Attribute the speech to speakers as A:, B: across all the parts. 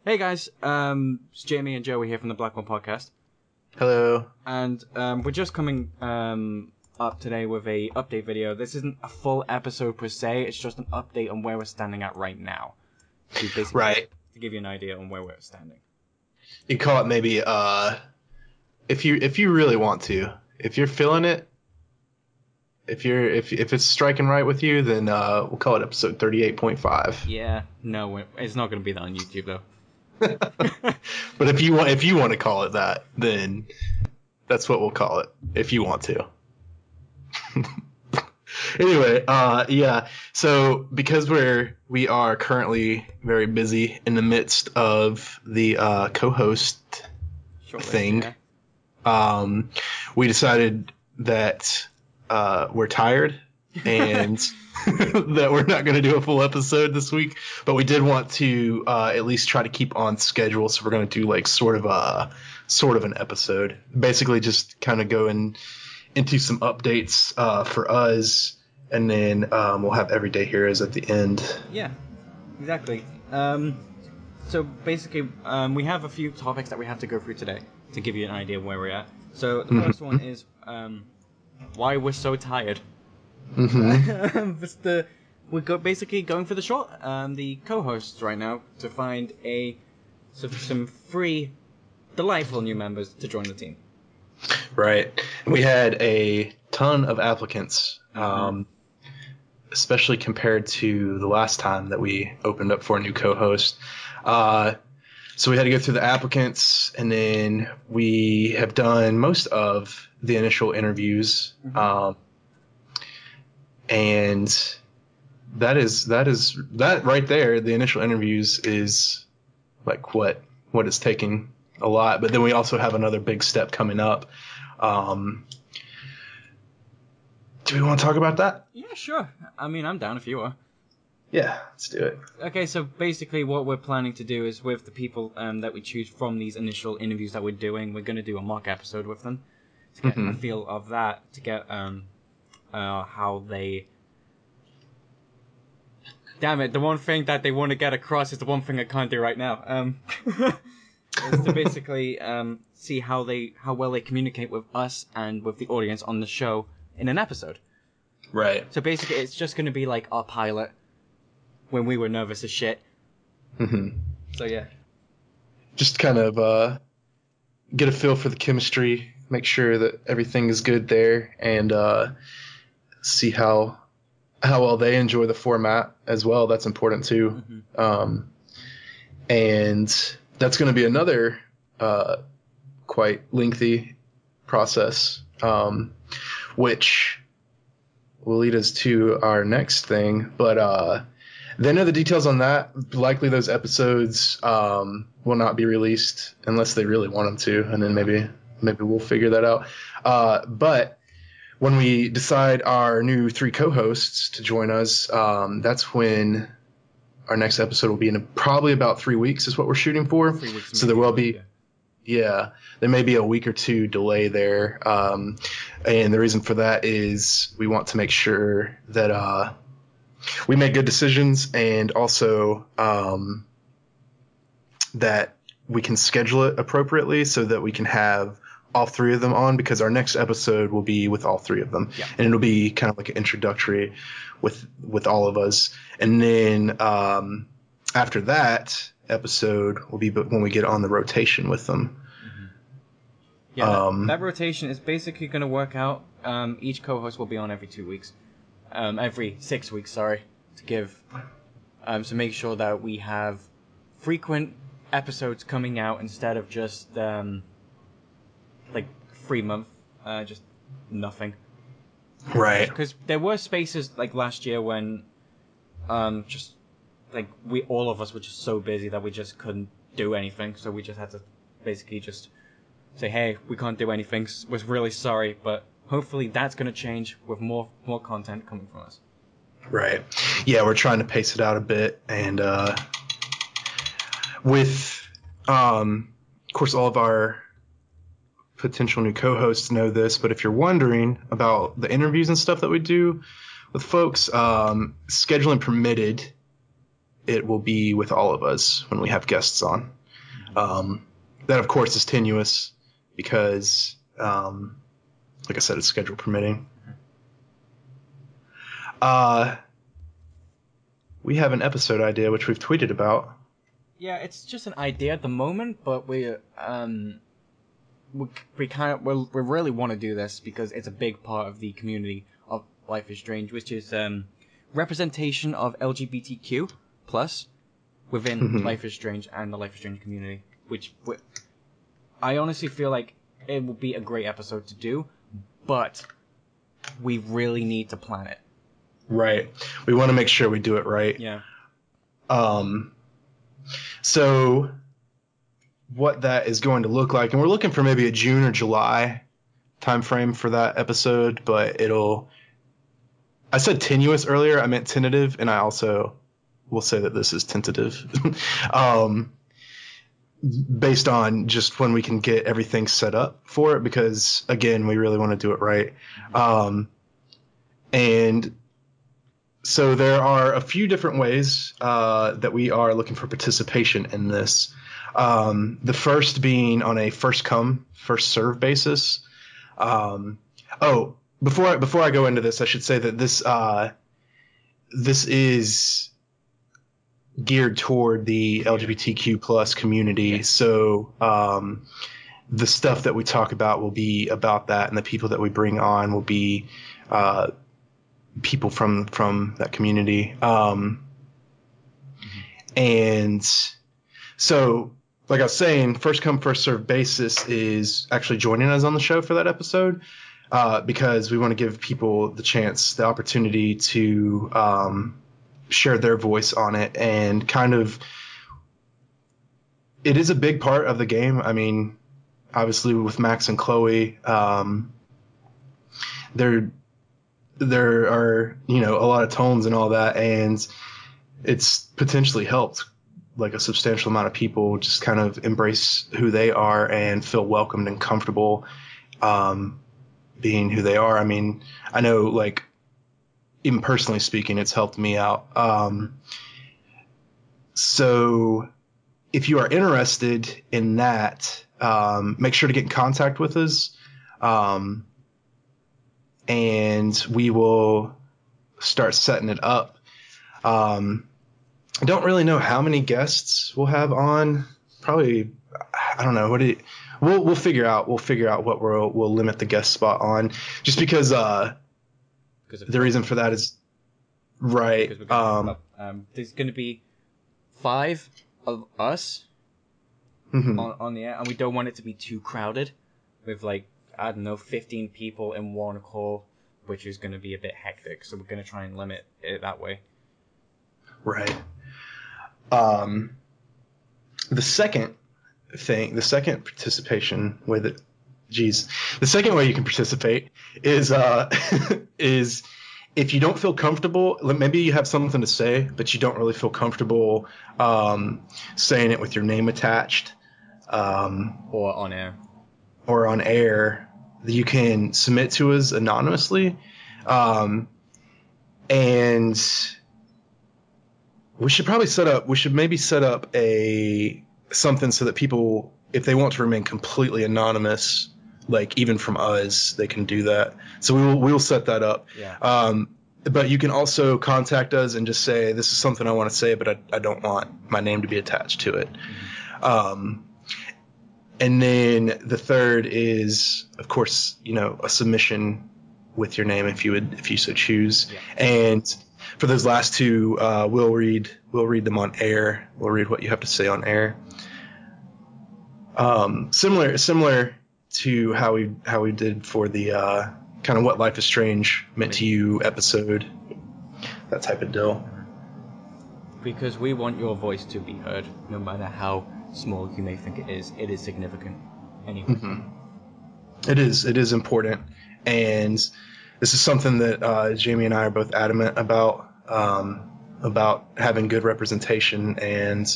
A: Hey guys, it's Jamie and Joey here from the Blackwell podcast,
B: Hello.
A: and we're just coming up today with a update video. This isn't a full episode per se; it's just an update on where we're standing at right now, to basically
B: Right.
A: to give you an idea on where we're standing.
B: You call it maybe if you really want to. If you're feeling it, if it's striking right with you, then we'll call it episode 38.5.
A: Yeah, no, it's not going to be that on YouTube though.
B: But if you want to call it that, then that's what we'll call it. If you want to. Anyway, yeah. So because we are currently very busy in the midst of the co-host thing, we decided that we're tired and that we're not going to do a full episode this week, but we did want to at least try to keep on schedule. So we're going to do like sort of an episode, basically just kind of going into some updates for us, and then we'll have Everyday Heroes at the end.
A: Yeah, exactly. So basically, we have a few topics that we have to go through today to give you an idea of where we're at. So the first one is why we're so tired. We're basically going for the short. The co-hosts right now to find some free, delightful new members to join the team.
B: Right. We had a ton of applicants, especially compared to the last time that we opened up for a new co-host. So we had to go through the applicants, and then we have done most of the initial interviews. And that right there, the initial interviews is like what is taking a lot. But then we also have another big step coming up. Do we want to talk about that?
A: Yeah, sure. I mean, I'm down if you are.
B: Yeah, let's do it.
A: Okay, so basically what we're planning to do is with the people that we choose from these initial interviews that we're doing, we're going to do a mock episode with them to get a feel of that, to get how they... Damn it, the one thing that they want to get across is the one thing I can't do right now. Is to basically see how well they communicate with us and with the audience on the show in an episode.
B: Right.
A: So basically it's just going to be like our pilot when we were nervous as shit. So yeah.
B: Just kind of get a feel for the chemistry, make sure that everything is good there, and see how well they enjoy the format as well. That's important too. And that's going to be another quite lengthy process, which will lead us to our next thing. But they know the details on that. Likely those episodes will not be released unless they really want them to, and then maybe we'll figure that out. But when we decide our new 3 co-hosts to join us, that's when our next episode will be in probably about 3 weeks is what we're shooting for.
A: 3 weeks.
B: So there will be, there may be a week or two delay there. And the reason for that is we want to make sure that we make good decisions, and also that we can schedule it appropriately so that we can have all 3 of them on, because our next episode will be with all 3 of them.
A: Yeah.
B: And it'll be kind of like an introductory with all of us. And then after that episode will be when we get on the rotation with them.
A: Yeah, that rotation is basically going to work out. Each co-host will be on every 2 weeks. Every 6 weeks, sorry, to give, to make sure that we have frequent episodes coming out instead of just, like 3 months, just nothing.
B: Right.
A: Because there were spaces like last year when, just like all of us were just so busy that we just couldn't do anything. So we just had to basically just say, hey, we can't do anything. We're really sorry, but hopefully that's going to change with more content coming from us.
B: Right. Yeah, we're trying to pace it out a bit, and with of course all of our potential new co-hosts know this, but if you're wondering about the interviews and stuff that we do with folks, scheduling permitted, it will be with all of us when we have guests on. That, of course, is tenuous because, like I said, it's schedule permitting. We have an episode idea, which we've tweeted about.
A: Yeah, it's just an idea at the moment, but we really want to do this because it's a big part of the community of Life is Strange, which is representation of LGBTQ plus within Life is Strange and the Life is Strange community. Which I honestly feel like it will be a great episode to do, but we really need to plan it.
B: Right. We want to make sure we do it right.
A: Yeah.
B: So what that is going to look like, and we're looking for maybe a June or July time frame for that episode, but I said tenuous earlier, I meant tentative, and I also will say that this is tentative. Based on just when we can get everything set up for it, because again, we really want to do it right. And so there are a few different ways that we are looking for participation in this. The first being on a first come, first serve basis. Before I go into this, I should say that this is geared toward the LGBTQ plus community. So the stuff that we talk about will be about that, and the people that we bring on will be people from that community. And so, like I was saying, first come, first served basis is actually joining us on the show for that episode, because we want to give people the opportunity to share their voice on it, and kind of, it is a big part of the game. I mean, obviously with Max and Chloe, there are, a lot of tones and all that, and it's potentially helped like a substantial amount of people just kind of embrace who they are and feel welcomed and comfortable being who they are. I mean, I know, like, even personally speaking, it's helped me out. So if you are interested in that, make sure to get in contact with us. And we will start setting it up. I don't really know how many guests we'll have on. Probably, I don't know. We'll figure out. We'll figure out what we'll limit the guest spot on, just because the reason for that is right.
A: There's going to be 5 of us on the air, and we don't want it to be too crowded with, like, I don't know, 15 people in one call, which is going to be a bit hectic. So we're going to try and limit it that way.
B: Right. The second participation way the second way you can participate is is if you don't feel comfortable, maybe you have something to say, but you don't really feel comfortable saying it with your name attached,
A: or on air,
B: you can submit to us anonymously, and we should maybe set up something so that people, if they want to remain completely anonymous, like even from us, they can do that. So we will set that up.
A: Yeah.
B: But you can also contact us and just say, this is something I want to say, but I don't want my name to be attached to it. And then the third is, of course, a submission with your name if you so choose. Yeah. And for those last two, we'll read them on air. We'll read what you have to say on air. Similar to how we did for the kind of what Life is Strange meant to you episode, that type of deal.
A: Because we want your voice to be heard, no matter how small you may think it is. It is significant anyway.
B: Mm-hmm. It is important, and this is something that Jamie and I are both adamant about having good representation, and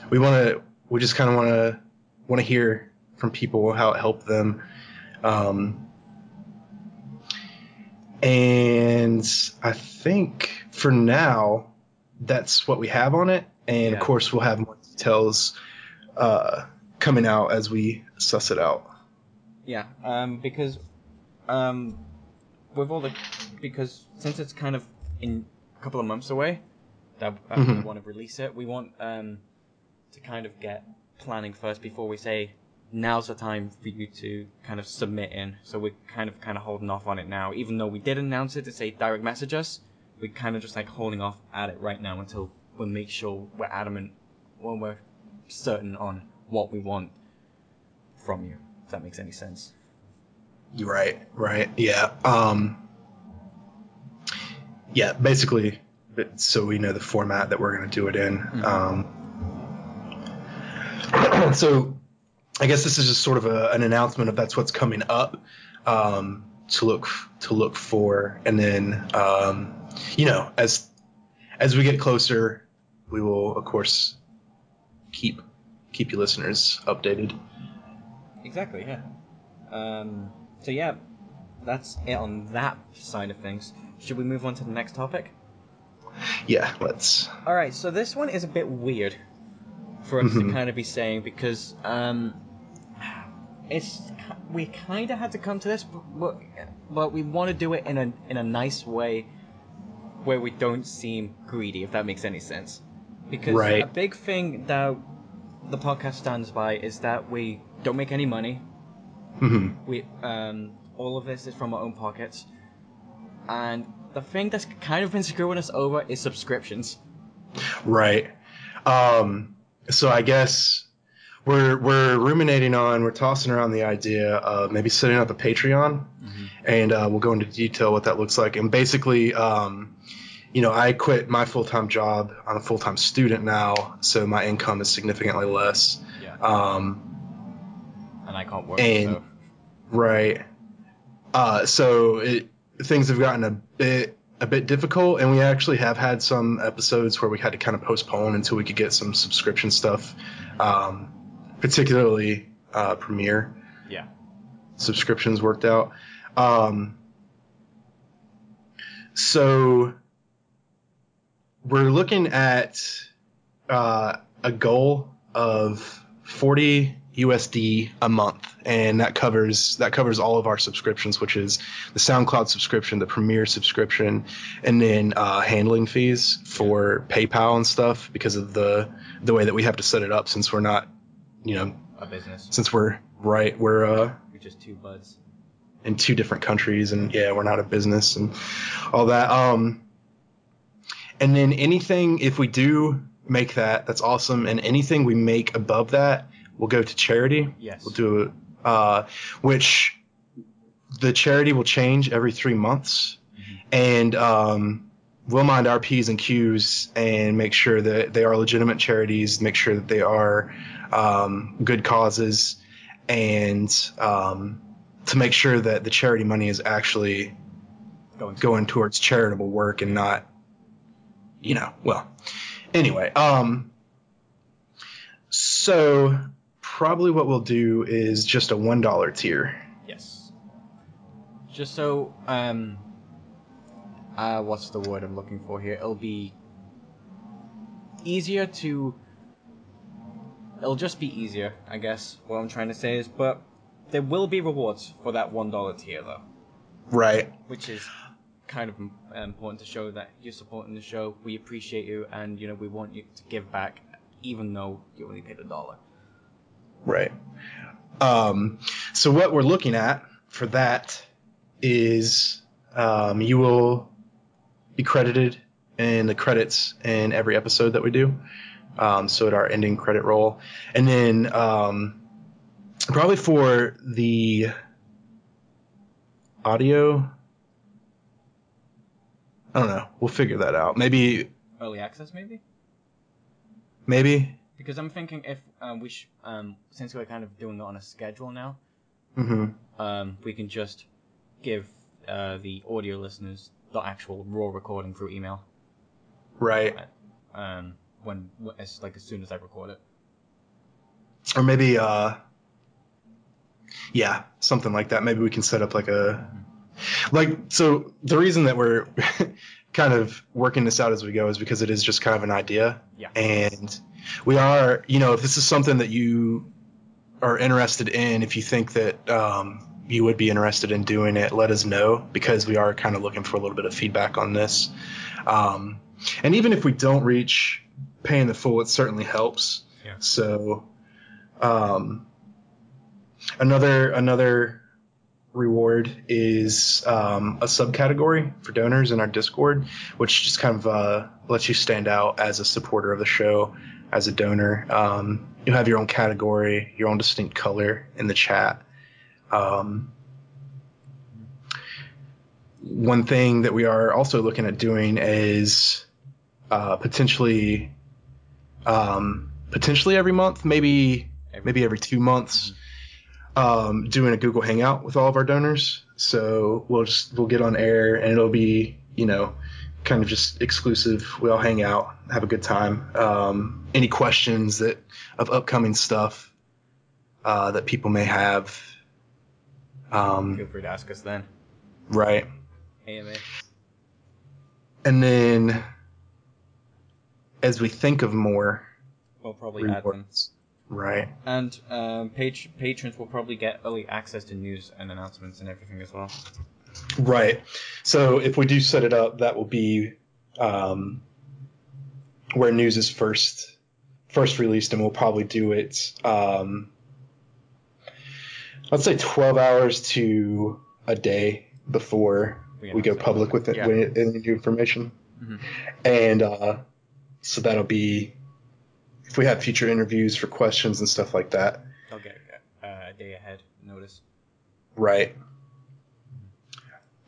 B: we just kind of want to hear from people how it helped them, and I think for now that's what we have on it. And of course, we'll have more details coming out as we suss it out.
A: Yeah, because because since it's kind of in a couple of months away that we want to release it, we want to kind of get planning first before we say now's the time for you to kind of submit in. So we're kind of holding off on it now, even though we did announce it to say direct message us. We're kind of just like holding off at it right now until we make sure we're adamant when we're certain on what we want from you. If that makes any sense.
B: Right. Yeah. Yeah, basically, so we know the format that we're going to do it in. So I guess this is just sort of an announcement of that's what's coming up to look for. And then, as we get closer, we will, of course, keep you listeners updated.
A: Exactly, yeah. So yeah, that's it on that side of things. Should we move on to the next topic?
B: Yeah, let's.
A: All right, so this one is a bit weird for us to kind of be saying because we kind of had to come to this, but we want to do it in a nice way where we don't seem greedy, if that makes any sense. Because a big thing that the podcast stands by is that we don't make any money. We all of this is from our own pockets, and the thing that's kind of been screwing us over is subscriptions.
B: Right. So I guess we're ruminating on, we're tossing around the idea of maybe setting up a Patreon, and we'll go into detail what that looks like. And basically, I quit my full-time job. I'm a full-time student now, so my income is significantly less.
A: Yeah. And I can't work. So.
B: Right. So things have gotten a bit difficult, and we actually have had some episodes where we had to kind of postpone until we could get some subscription stuff, particularly Premiere.
A: Yeah.
B: Subscriptions worked out. So we're looking at a goal of 40 USD a month, and that covers all of our subscriptions, which is the SoundCloud subscription, the Premiere subscription, and then handling fees for PayPal and stuff because of the way that we have to set it up, since we're not,
A: a business.
B: Since we're
A: just two buds
B: in two different countries, and we're not a business and all that. And then anything, if we do make that's awesome, and anything we make above that will go to charity.
A: Yes.
B: We'll do which the charity will change every 3 months, and we'll mind our P's and Q's and make sure that they are legitimate charities, make sure that they are good causes, and to make sure that the charity money is actually going towards charitable work and not, anyway. So probably what we'll do is just a $1 tier.
A: Yes. Just so, what's the word I'm looking for here? It'll be easier to... It'll just be easier, I guess, what I'm trying to say is, but there will be rewards for that $1 tier, though.
B: Right.
A: Which is kind of important to show that you're supporting the show, we appreciate you, and, we want you to give back, even though you only paid $1.
B: Right. So what we're looking at for that is you will be credited in the credits in every episode that we do. So at our ending credit roll. And then probably for the audio, I don't know. We'll figure that out. Maybe
A: early access, maybe?
B: Maybe.
A: Because I'm thinking if since we're kind of doing it on a schedule now, we can just give the audio listeners the actual raw recording through email.
B: Right.
A: When as soon as I record it.
B: Or maybe something like that. Maybe we can set up so the reason that we're kind of working this out as we go is because it is just kind of an idea.
A: Yeah.
B: And we are, if this is something that you are interested in, if you think that you would be interested in doing it, let us know, because we are kind of looking for a little bit of feedback on this. And even if we don't reach paying the full, it certainly helps.
A: Yeah.
B: So another reward is a subcategory for donors in our Discord, which just kind of lets you stand out as a supporter of the show, as a donor. You have your own category, your own distinct color in the chat. One thing that we are also looking at doing is potentially every month, maybe every 2 months, doing a Google Hangout with all of our donors. So we'll get on air, and it'll be, kind of just exclusive. We all hang out, have a good time. Any questions of upcoming stuff that people may have,
A: feel free to ask us then.
B: Right.
A: AMA.
B: And then, as we think of more,
A: we'll probably add them.
B: Right.
A: And patrons will probably get early access to news and announcements and everything as well.
B: Right. So if we do set it up, that will be where news is first released, and we'll probably do it, let's say 12 hours to a day before we go public with any new information. Mm-hmm. And so that'll be, if we have future interviews for questions and stuff like that,
A: I'll get a day ahead notice.
B: Right.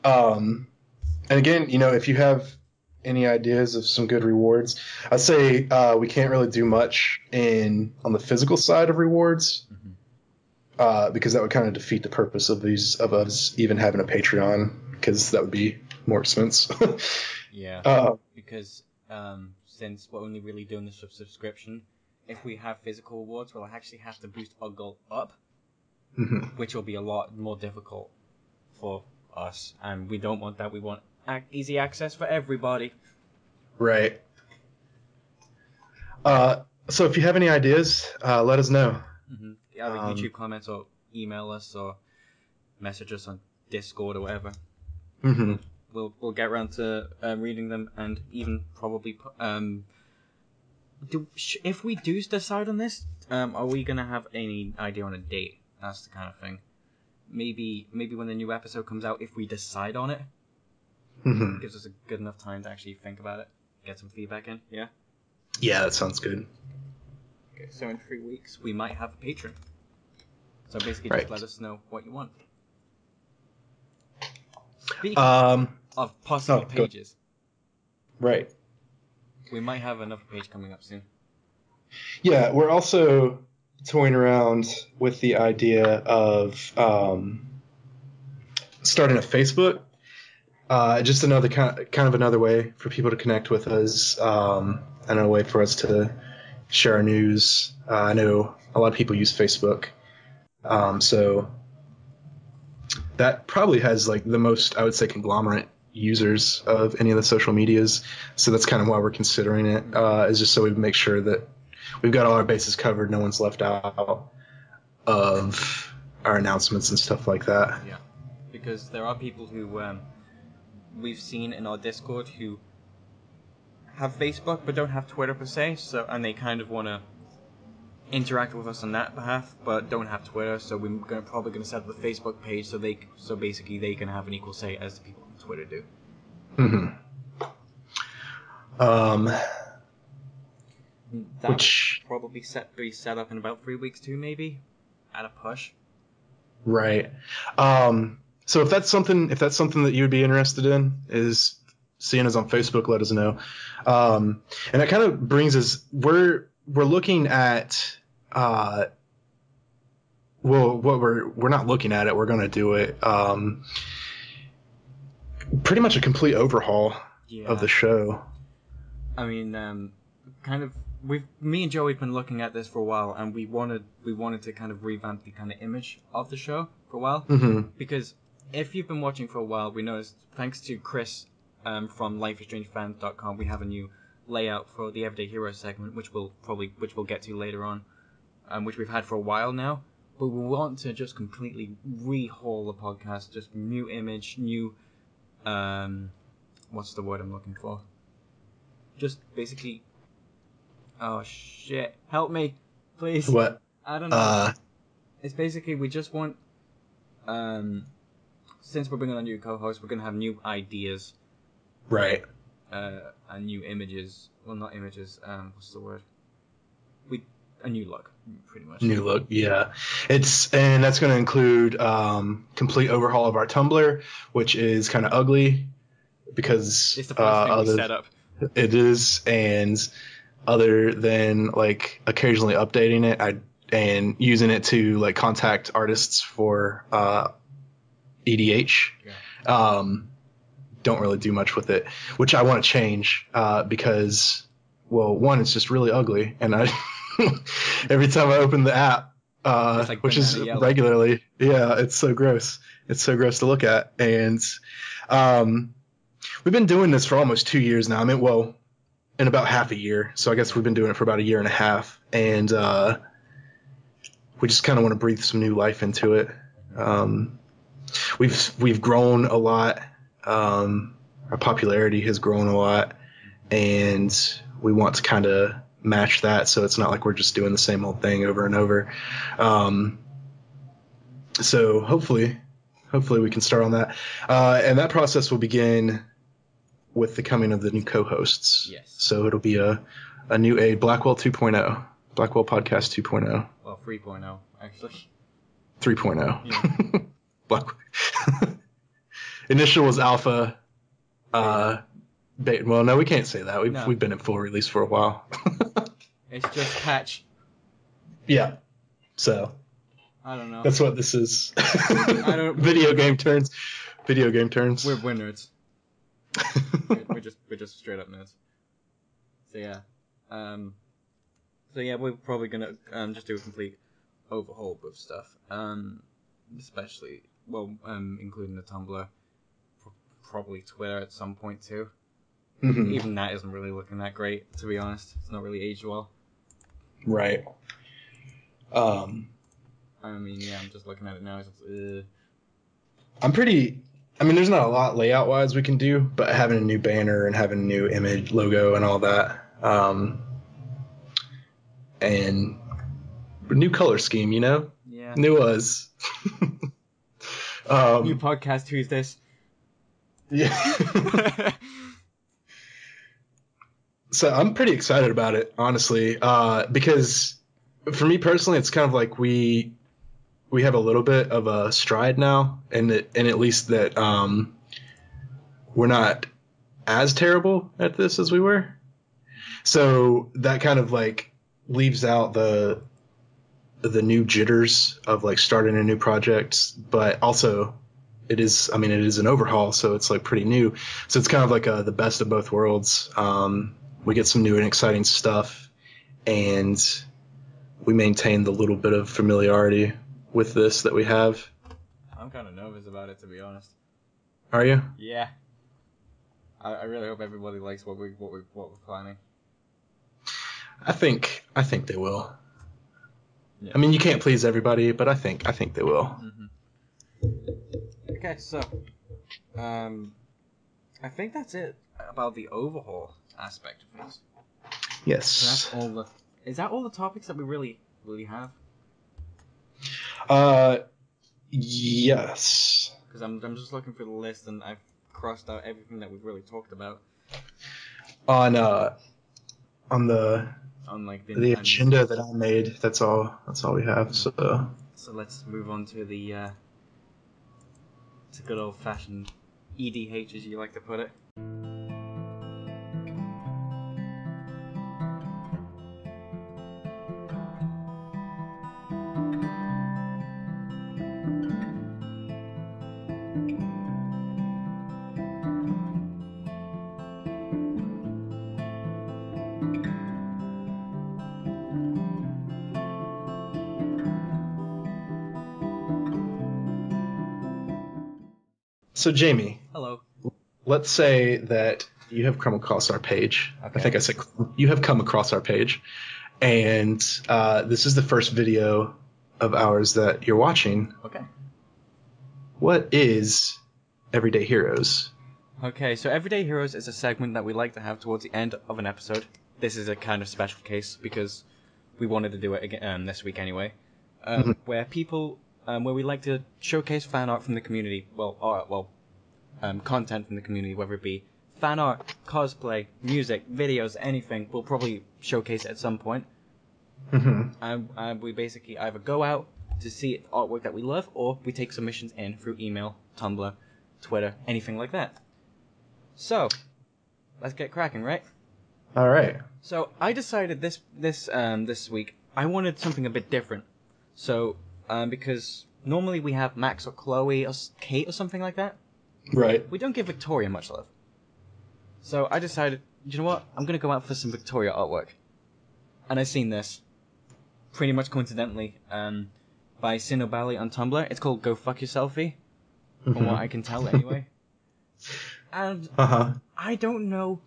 B: And again, if you have any ideas of some good rewards, I'd say we can't really do much on the physical side of rewards, because that would kind of defeat the purpose of us even having a Patreon, because that would be more expense.
A: Yeah. Because since we're only really doing this for subscription, if we have physical rewards, we'll actually have to boost our goal up, which will be a lot more difficult for us, and we don't want that. We want easy access for everybody.
B: Right. So if you have any ideas, let us know.
A: Either YouTube comments, or email us, or message us on Discord or whatever. We'll get around to reading them, and even probably if we do decide on this, are we gonna have any idea on a date? That's the kind of thing. Maybe when the new episode comes out, if we decide on it, it gives us a good enough time to actually think about it, get some feedback in. Yeah.
B: Yeah, that sounds good.
A: Okay, so in 3 weeks we might have a patron. So basically, just let us know what you want. Speaking of possible pages,
B: right?
A: We might have another page coming up soon.
B: Yeah, we're also toying around with the idea of starting a Facebook. Just another kind of another way for people to connect with us, and a way for us to share our news. I know a lot of people use Facebook, so that probably has like the most, I would say, conglomerate users of any of the social medias. So that's kind of why we're considering it, is just so we make sure that we've got all our bases covered, no one's left out of our announcements and stuff like that.
A: Yeah, because there are people who we've seen in our Discord who have Facebook but don't have Twitter per se, and they kind of want to interact with us on that behalf, but don't have Twitter. So we're probably going to set up a Facebook page so basically they can have an equal say as the people on Twitter do. That which will probably be set up in about 3 weeks too, maybe at a push.
B: Right. So if that's something that you would be interested in, is seeing us on Facebook, let us know. And that kind of brings us, we're looking at, we're not looking at it, we're going to do it. Pretty much a complete overhaul of the show.
A: I mean, me and Joe, we've been looking at this for a while, and we wanted to kind of revamp the kind of image of the show for a while. Because if you've been watching for a while, we noticed, thanks to Chris from lifeisstrangefans.com, we have a new layout for the Everyday Hero segment, which we'll get to later on, which we've had for a while now. But we want to just completely rehaul the podcast, just new image, new, what's the word I'm looking for? Just basically, oh shit, help me, please.
B: What?
A: I don't know. It's basically, we just want, since we're bringing on new co-hosts, we're going to have new ideas.
B: Right.
A: And new images. Well, not images, what's the word? A new look, pretty much.
B: New look, yeah. And that's going to include complete overhaul of our Tumblr, which is kind of ugly because
A: it's the first thing we set up.
B: It is, and other than like occasionally updating it, and using it to like contact artists for EDH. Yeah. Don't really do much with it, which I want to change because, well, one, it's just really ugly, and I every time I open the app, like which is yellow. Regularly, yeah, it's so gross. It's so gross to look at, and we've been doing this for almost 2 years now. I mean, well, in about half a year, so I guess we've been doing it for about a year and a half, and we just kind of want to breathe some new life into it. We've grown a lot. Our popularity has grown a lot, and we want to kind of match that, so it's not like we're just doing the same old thing over and over. So hopefully we can start on that, and that process will begin with the coming of the new co-hosts.
A: Yes.
B: So it'll be a Blackwell 2.0, Blackwell Podcast 2.0.
A: Well, 3.0 actually.
B: 3.0.
A: Yeah.
B: Blackwell. Initial was alpha. Beta. Well, no, we can't say that. We've been in full release for a while.
A: It's just patch.
B: Yeah. So.
A: I don't know.
B: That's what this is. Video game turns.
A: We're nerds. we're just straight up nerds. So yeah. We're probably gonna just do a complete overhaul of stuff. Especially including the Tumblr. Probably Twitter at some point too. Mm-hmm. Even that isn't really looking that great, to be honest. It's not really aged well.
B: Right.
A: I mean, yeah, I'm just looking at it now.
B: There's not a lot layout wise we can do, but having a new banner and having a new image, logo, and all that, and a new color scheme, you know?
A: Yeah.
B: New us.
A: New podcast Tuesdays.
B: Yeah. So I'm pretty excited about it, honestly, because for me personally, it's kind of like we have a little bit of a stride now, and at least that we're not as terrible at this as we were. So that kind of like leaves out the new jitters of like starting a new project, but also it is an overhaul, so it's like pretty new. So it's kind of like the best of both worlds. We get some new and exciting stuff, and we maintain the little bit of familiarity with this that we have.
A: I'm kind of nervous about it, to be honest.
B: Are you?
A: Yeah. I really hope everybody likes what we're planning.
B: I think they will.
A: Yeah.
B: I mean, you can't please everybody, but I think they will.
A: Mm-hmm. Okay, so I think that's it about the overhaul aspect of things.
B: Yes.
A: So is that all the topics that we really have?
B: Yes.
A: Because I'm just looking for the list, and I've crossed out everything that we've really talked about.
B: On the agenda that I made, that's all we have. So
A: let's move on to the good old fashioned EDH, as you like to put it.
B: So Jamie.
A: Hello.
B: let's say that you have come across our page. Okay. I think I said you have come across our page, and this is the first video of ours that you're watching.
A: Okay.
B: What is Everyday Heroes?
A: Okay, so Everyday Heroes is a segment that we like to have towards the end of an episode. This is a kind of special case because we wanted to do it again this week anyway, where we like to showcase fan art from the community. Content from the community, whether it be fan art, cosplay, music, videos, anything. We'll probably showcase it at some point. And we basically either go out to see artwork that we love, or we take submissions in through email, Tumblr, Twitter, anything like that. So, let's get cracking, right?
B: All right.
A: So I decided this week I wanted something a bit different. So because normally we have Max or Chloe or Kate or something like that.
B: Right.
A: We don't give Victoria much love. So I decided, you know what? I'm gonna go out for some Victoria artwork. And I seen this, pretty much coincidentally, by Sinobali on Tumblr. It's called Go Fuck Yourselfie, from what I can tell anyway. And I don't know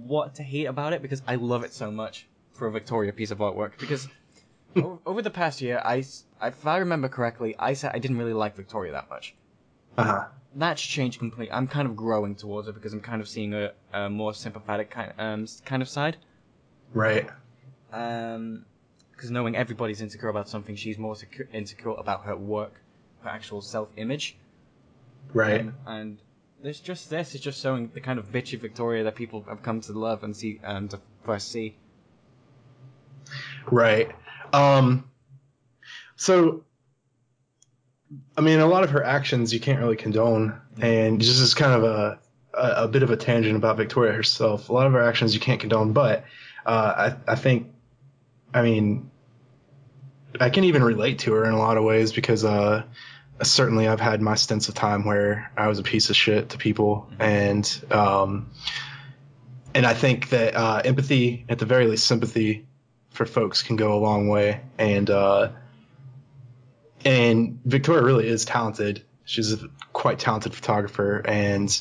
A: what to hate about it because I love it so much for a Victoria piece of artwork. Because over the past year, if I remember correctly, I said I didn't really like Victoria that much. That's changed completely. I'm kind of growing towards her because I'm kind of seeing a more sympathetic kind of side.
B: Right.
A: Because knowing everybody's insecure about something, she's more insecure about her work, her actual self-image.
B: Right.
A: And it's just showing the kind of bitchy Victoria that people have come to love and see to first see.
B: Right. So, I mean, a lot of her actions you can't really condone, and just as kind of a bit of a tangent about Victoria herself, a lot of her actions you can't condone, but I think, I mean, I can even relate to her in a lot of ways because certainly I've had my stints of time where I was a piece of shit to people, and I think that empathy, at the very least sympathy, for folks can go a long way, and Victoria really is talented. She's a quite talented photographer, and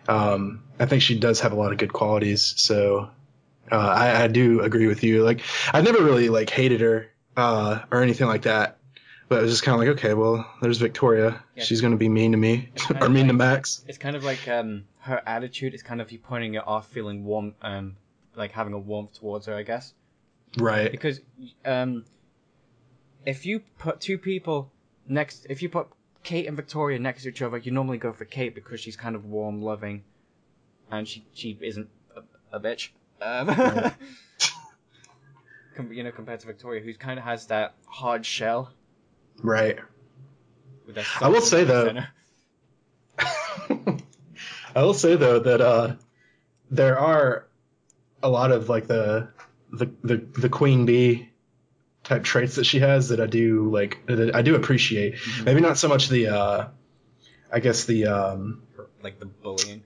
B: I think she does have a lot of good qualities. So I do agree with you. Like, I never really like hated her or anything like that. But it was just kind of like, okay, well, there's Victoria. Yeah. She's going to be mean to me or mean to Max.
A: It's kind of like her attitude is kind of you pointing it off, feeling warm, like having a warmth towards her, I guess.
B: Right.
A: Because if you put if you put Kate and Victoria next to each other, you normally go for Kate because she's kind of warm, loving, and she isn't a bitch. Right. Compared to Victoria, who kind of has that hard shell.
B: Right. I will say though that there are a lot of like the queen bee type traits that she has that I do like, that I do appreciate. Maybe not so much the I guess the
A: like the bullying.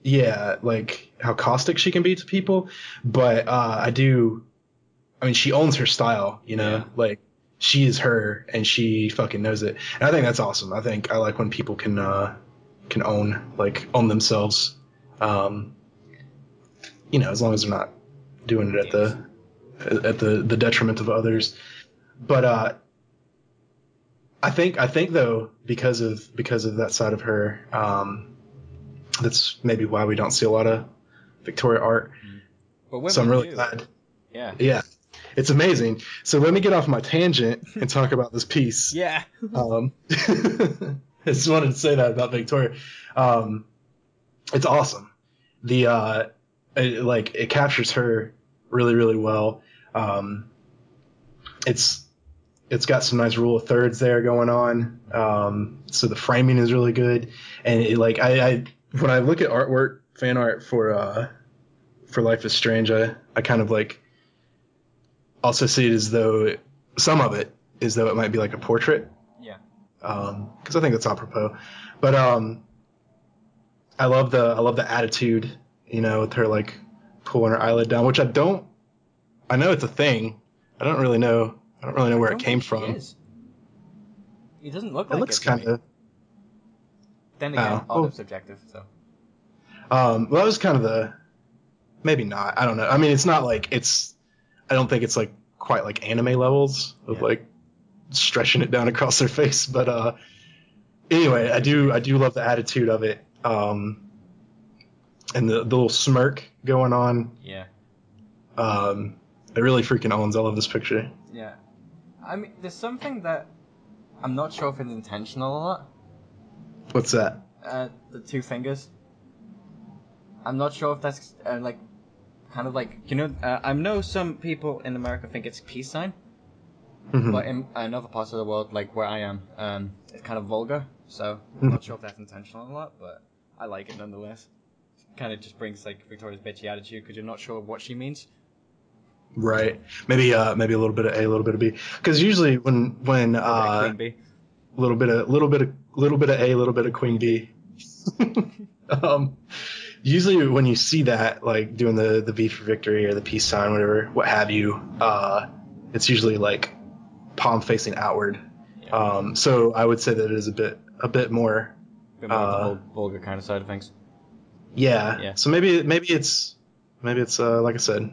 B: Yeah, like how caustic she can be to people, but I mean, she owns her style, like she is her and she fucking knows it. And I think that's awesome. I like when people can own themselves. As long as they're not doing it at the detriment of others. But I think though, because of that side of her, that's maybe why we don't see a lot of Victoria art. So I'm really glad. Yeah. It's amazing. So let me get off my tangent and talk about this piece.
A: Yeah.
B: I just wanted to say that about Victoria. It's awesome. It captures her really, really well. It's got some nice rule of thirds there going on. So the framing is really good. And when I look at artwork, fan art for Life is Strange, I kind of like also see it as though some of it is though it might be like a portrait.
A: Yeah.
B: Because I think that's apropos. But I love the attitude, with her like pulling her eyelid down, which I know it's a thing. I don't really know where it came from.
A: He doesn't look like it.
B: Looks kind of.
A: Then again, all subjective. So.
B: Well, that was kind of the maybe not. I don't know. I mean, it's not like it's. I don't think it's like quite like anime levels of like stretching it down across their face. But anyway, I do love the attitude of it. And the little smirk going on.
A: Yeah.
B: It really freaking owns. I love this picture.
A: Yeah. I mean, there's something that I'm not sure if it's intentional or not.
B: What's that?
A: The two fingers. I'm not sure if that's like, kind of like, you know, I know some people in America think it's a peace sign, but in another parts of the world, like where I am, it's kind of vulgar. So I'm not sure if that's intentional or not, but I like it nonetheless. Kind of just brings like Victoria's bitchy attitude because you're not sure what she means.
B: Right. Maybe a little bit of A, a little bit of B. Because usually when
A: Queen bee.
B: little bit of A, a little bit of Queen Bee. Usually when you see that, like doing the V for victory or the peace sign, whatever, what have you, it's usually like palm facing outward. Yeah. So I would say that it is a bit more.
A: The whole vulgar kind of side of things.
B: Yeah. So maybe it's like I said, a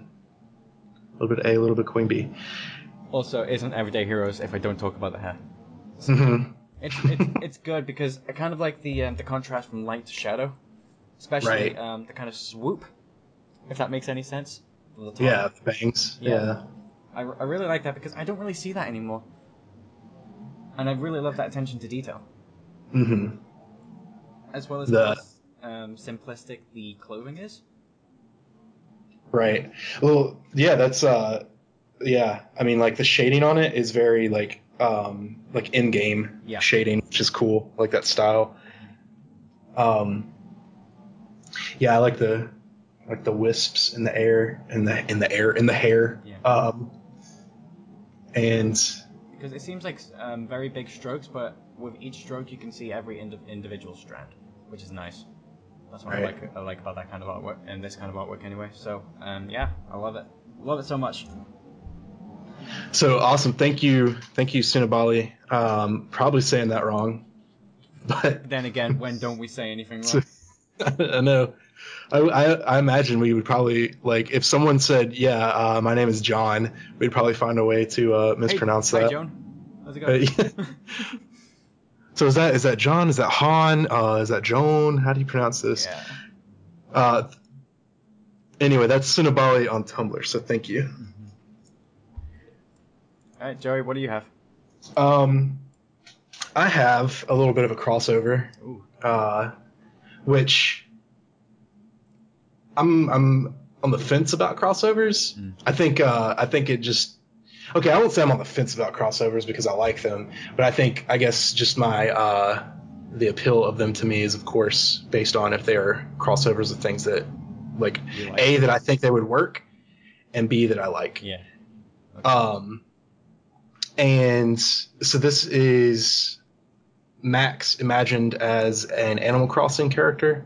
B: little bit A, a little bit Queen Bee.
A: Also, isn't Everyday Heroes if I don't talk about the hair? It's good because I kind of like the contrast from light to shadow, especially the kind of swoop, if that makes any sense.
B: Yeah, the bangs. Yeah.
A: I really like that because I don't really see that anymore, and I really love that attention to detail. As well as how simplistic the clothing is.
B: Right. Well, yeah, that's yeah. I mean, like the shading on it is very like in-game shading, which is cool. Like that style. Yeah, I like the wisps in the air in the hair.
A: Yeah.
B: And
A: because it seems like very big strokes, but with each stroke you can see every individual strand, which is nice. That's what I like about that kind of artwork, and this kind of artwork anyway. So, yeah, I love it. Love it so much.
B: So awesome. Thank you, Cinnabali. Probably saying that wrong. But
A: then again, when don't we say anything wrong?
B: I know. I imagine we would probably, like, if someone said, my name is John, we'd probably find a way to mispronounce that.
A: Hi, Joan. How's it going?
B: So is that John? Is that Han? Is that Joan? How do you pronounce this?
A: Yeah.
B: Anyway, that's Cinnabali on Tumblr, so thank you.
A: All right, Joey, what do you have?
B: I have a little bit of a crossover.
A: Ooh.
B: Which I'm on the fence about crossovers. I think it just okay. I won't say I'm on the fence about crossovers because I like them, but I guess just my the appeal of them to me is of course based on if they are crossovers of things that like A, that I think they would work, and B, that I like.
A: Yeah. Okay.
B: And so this is Max imagined as an Animal Crossing character,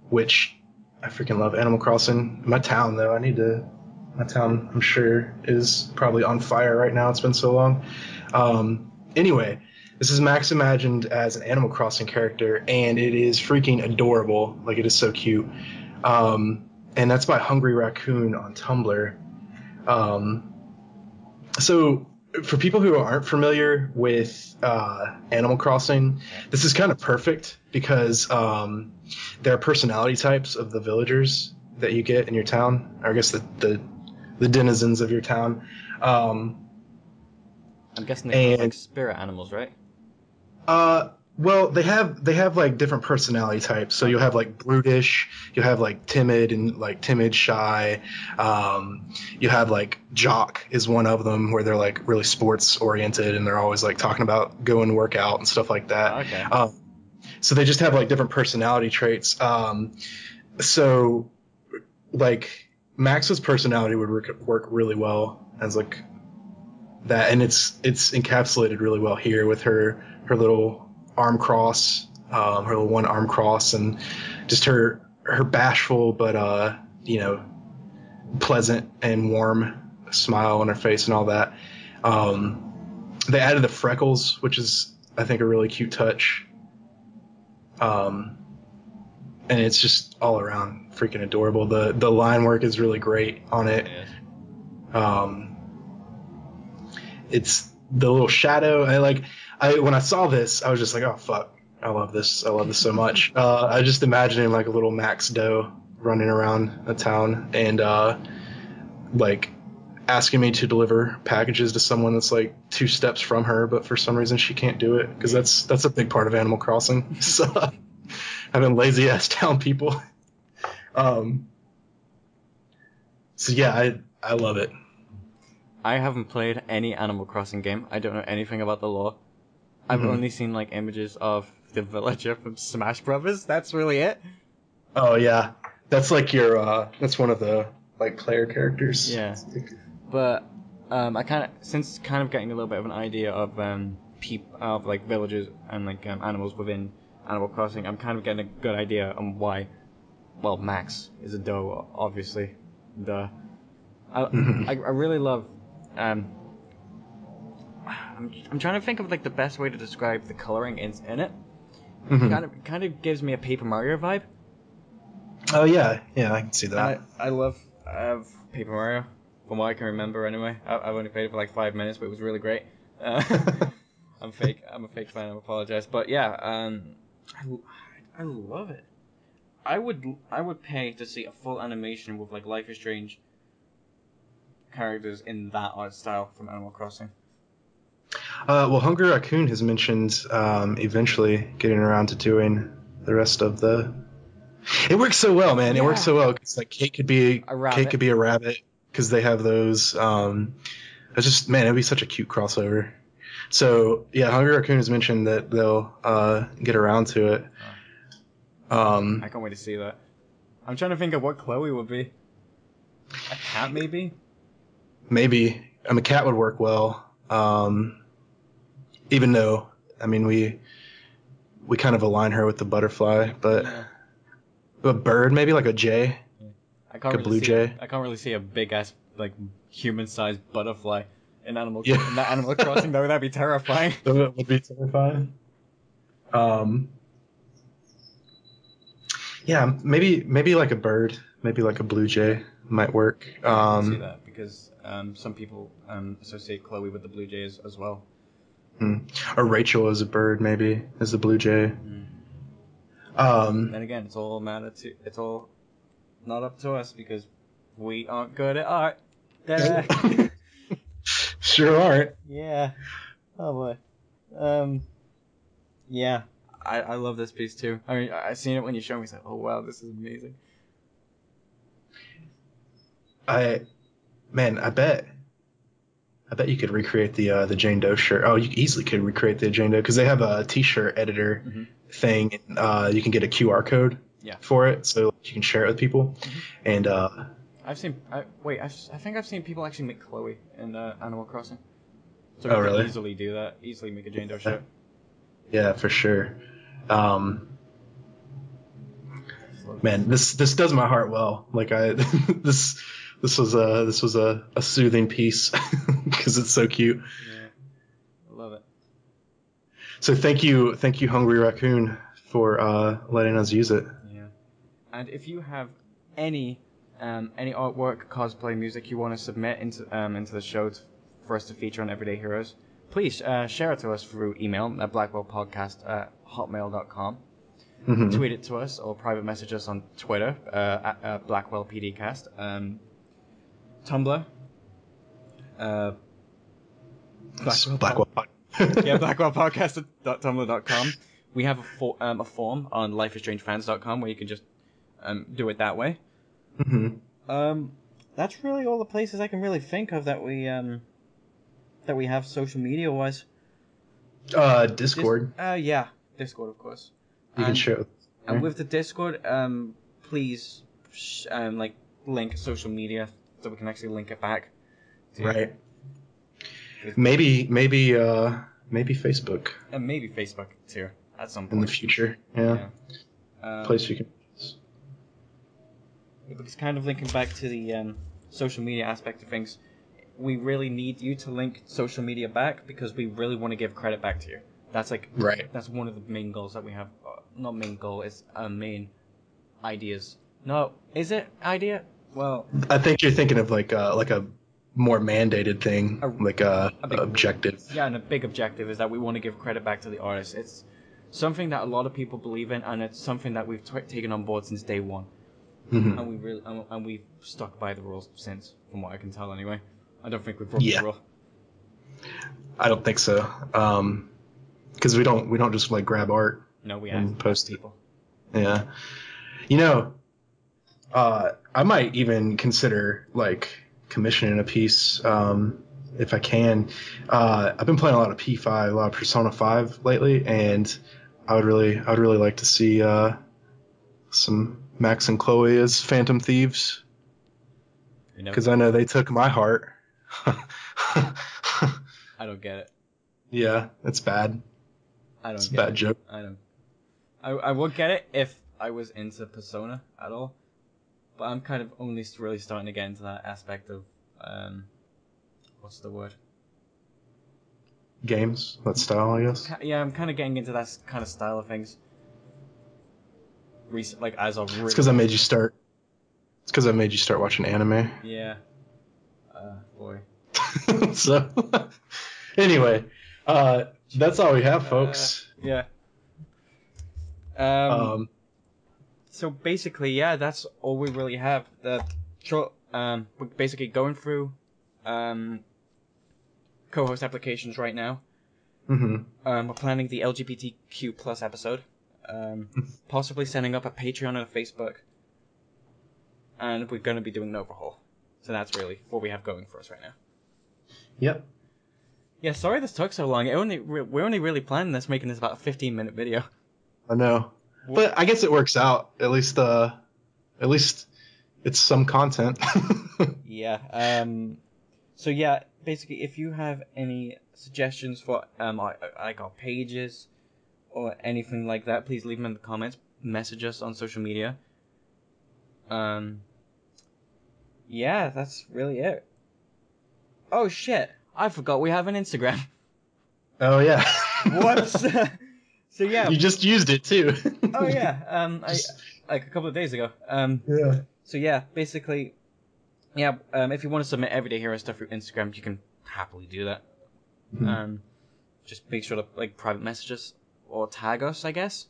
B: which I freaking love Animal Crossing. My town, though, my town, I'm sure, is probably on fire right now. It's been so long. Anyway, this is Max imagined as an Animal Crossing character, and it is freaking adorable. Like, it is so cute. And that's by Hungry Raccoon on Tumblr. So for people who aren't familiar with Animal Crossing, this is kind of perfect because there are personality types of the villagers that you get in your town, or I guess the denizens of your town.
A: I'm guessing they're like spirit animals, right?
B: Well, they have like different personality types. So you'll have like brutish, you'll have like timid and like timid, shy. You have like jock is one of them where they're like really sports oriented and they're always like talking about going to work out and stuff like that.
A: Okay.
B: So they just have like different personality traits. So like Max's personality would work really well as like that, and it's encapsulated really well here with her little arm cross, her little one arm cross, and just her bashful but pleasant and warm smile on her face and all that. They added the freckles, which is I think a really cute touch. and it's just all around freaking adorable. The line work is really great on it.
A: Yes.
B: It's the little shadow. When I saw this, I was just like, oh fuck, I love this so much. I just imagining like a little Max Doe running around a town and like asking me to deliver packages to someone that's like 2 steps from her, but for some reason she can't do it because that's a big part of Animal Crossing. So having lazy ass town people. So yeah, I love it.
A: I haven't played any Animal Crossing game. I don't know anything about the lore. I've only seen like images of the villager from Smash Brothers. That's really it.
B: Oh yeah, that's like your that's one of the like player characters.
A: Yeah, but I kind of getting a little bit of an idea of of like villagers and like animals within Animal Crossing. I'm kind of getting a good idea on why. Well, Max is a doe, obviously. I really love. I'm trying to think of like the best way to describe the coloring in it. Kind of gives me a Paper Mario vibe.
B: Oh yeah, I can see that.
A: And I love Paper Mario, from what I can remember anyway. I've only played it for like 5 minutes, but it was really great. I'm a fake fan. I apologize, but yeah, I love it. I would pay to see a full animation with like Life is Strange characters in that art style from Animal Crossing.
B: Well, Hungry Raccoon has mentioned eventually getting around to doing the rest of the. It works so well, man.
A: Yeah.
B: It works so well because like Kate could be a rabbit because they have those. It's just man, it'd be such a cute crossover. So yeah, Hungry Raccoon has mentioned that they'll get around to it.
A: I can't wait to see that. I'm trying to think of what Chloe would be. A cat, maybe.
B: Maybe a cat would work well. Even though, I mean, we kind of align her with the butterfly, but a bird, maybe like a jay,
A: like a blue jay. I can't really see a big ass like human-sized butterfly in Animal Crossing. Though that'd be terrifying.
B: That would be terrifying. Yeah, maybe like a bird, maybe like a blue jay might work.
A: I can see that because some people associate Chloe with the blue jays as well.
B: Or Rachel as a bird, maybe as a blue jay.
A: Then again, it's all not up to us because we aren't good at art.
B: Sure aren't.
A: Yeah. Oh boy. Yeah. I love this piece too. I mean, I seen it when you showed me. I said, "Oh wow, this is amazing."
B: I bet you could recreate the Jane Doe shirt. Oh, you easily could recreate the Jane Doe because they have a T-shirt editor thing. And, you can get a QR code for it, so you can share it with people. And
A: I think I've seen people actually make Chloe in Animal Crossing. So
B: we can
A: easily do that. Easily make a Jane Doe shirt.
B: Yeah, for sure. Man, this does my heart well. Like this was a soothing piece because it's so cute.
A: Yeah, I love it.
B: So thank you, Hungry Raccoon, for letting us use it.
A: Yeah, and if you have any artwork, cosplay, music you want to submit into the show for us to feature on Everyday Heroes, please share it to us through email at blackwellpodcast@hotmail.com. Tweet it to us or private message us on Twitter at BlackwellPDcast. Tumblr. BlackwellPodcast.tumblr.com. We have a form on lifeisstrangefans.com where you can just do it that way. That's really all the places I can really think of that we have social media wise.
B: Discord.
A: Yeah, Discord of course.
B: You can share.
A: And with the Discord, please link social media so we can actually link it back.
B: Right. Maybe Facebook.
A: And maybe Facebook too at some point
B: in the future. Yeah. Place you can.
A: Because kind of linking back to the social media aspect of things, we really need you to link social media back because we really want to give credit back to you. That's that's one of the main goals that we have. Not main goal, it's a main ideas. No, is it idea? Well,
B: I think you're thinking of like a more mandated thing, like a
A: big
B: objective.
A: Yeah, and a big objective is that we want to give credit back to the artists. It's something that a lot of people believe in, and it's something that we've taken on board since day one.
B: Mm-hmm.
A: And we've stuck by the rules since, from what I can tell. Anyway, I don't think we've broken the rule.
B: I don't think so. Because we don't just like grab art.
A: No, we
B: and post
A: people.
B: Yeah, I might even consider like commissioning a piece if I can. I've been playing a lot of P5, a lot of Persona 5 lately, and I would really like to see some Max and Chloe as Phantom Thieves, because I know they took my heart.
A: I don't get it.
B: Yeah, it's bad. It's a bad joke.
A: I would get it if I was into Persona at all, but I'm kind of only really starting to get into that aspect of what's the word?
B: Games, that style, I guess.
A: Yeah, I'm kind of getting into that kind of style of things. Like as of really.
B: It's because I made you start. It's because I made you start watching anime.
A: Yeah. Boy.
B: So, anyway, that's all we have, folks.
A: Yeah. So basically, yeah, that's all we really have. We're basically going through co-host applications right now.
B: Mm-hmm.
A: We're planning the LGBTQ plus episode. Possibly setting up a Patreon and a Facebook. And we're going to be doing an overhaul. So that's really what we have going for us right now.
B: Yep.
A: Yeah, sorry this took so long. We're only really planning this, making this about a 15-minute video.
B: I know. But I guess it works out. At least it's some content.
A: Yeah. So yeah, basically, if you have any suggestions for like our pages or anything like that, please leave them in the comments. Message us on social media. Yeah, that's really it. Oh shit! I forgot we have an Instagram.
B: Oh yeah.
A: Whoops. So yeah.
B: You just used it too.
A: Oh yeah. Like a couple of days ago.
B: Yeah.
A: So yeah, basically, yeah. If you want to submit everyday hero stuff through Instagram, you can happily do that. Mm-hmm. Just make sure to like private message us or tag us, I guess.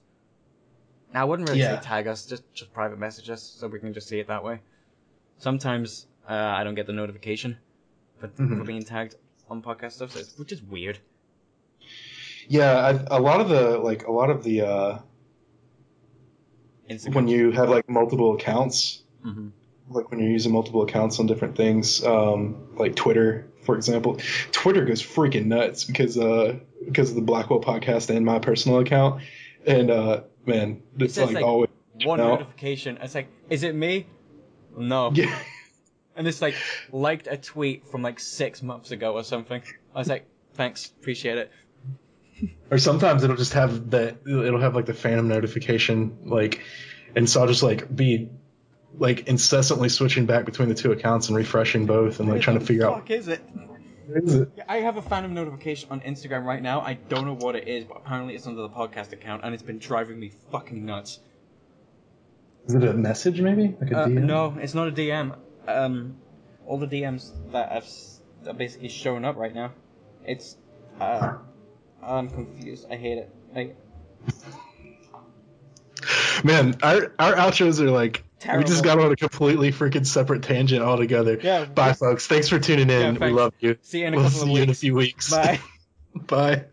A: Now I wouldn't really say tag us, just private message us so we can just see it that way. Sometimes I don't get the notification for being tagged on podcast stuff, which is weird.
B: Yeah, a lot of the Instagram. When you have like multiple accounts, like when you're using multiple accounts on different things, like Twitter, for example, Twitter goes freaking nuts because of the Blackwell podcast and my personal account, and man, it's like always
A: one notification. It's like, is it me? No.
B: Yeah.
A: And it's like liked a tweet from like 6 months ago or something. I was like, thanks, appreciate it.
B: Or sometimes it'll just have it'll have like the phantom notification, like, and so I'll just like be like incessantly switching back between the two accounts and refreshing both and like trying to figure out.
A: What the fuck is it?
B: Where is it?
A: Yeah, I have a phantom notification on Instagram right now. I don't know what it is, but apparently it's under the podcast account, and it's been driving me fucking nuts.
B: Is it a message maybe? Like a DM?
A: No, it's not a DM. All the DMs that are basically showing up right now. It's I'm confused. I hate it.
B: Man, our outros are like
A: terrible.
B: We just got on a completely freaking separate tangent altogether.
A: Yeah.
B: Bye, folks. Thanks for tuning in. We love you.
A: See you in a couple of weeks.
B: See you in a few weeks.
A: Bye.
B: Bye.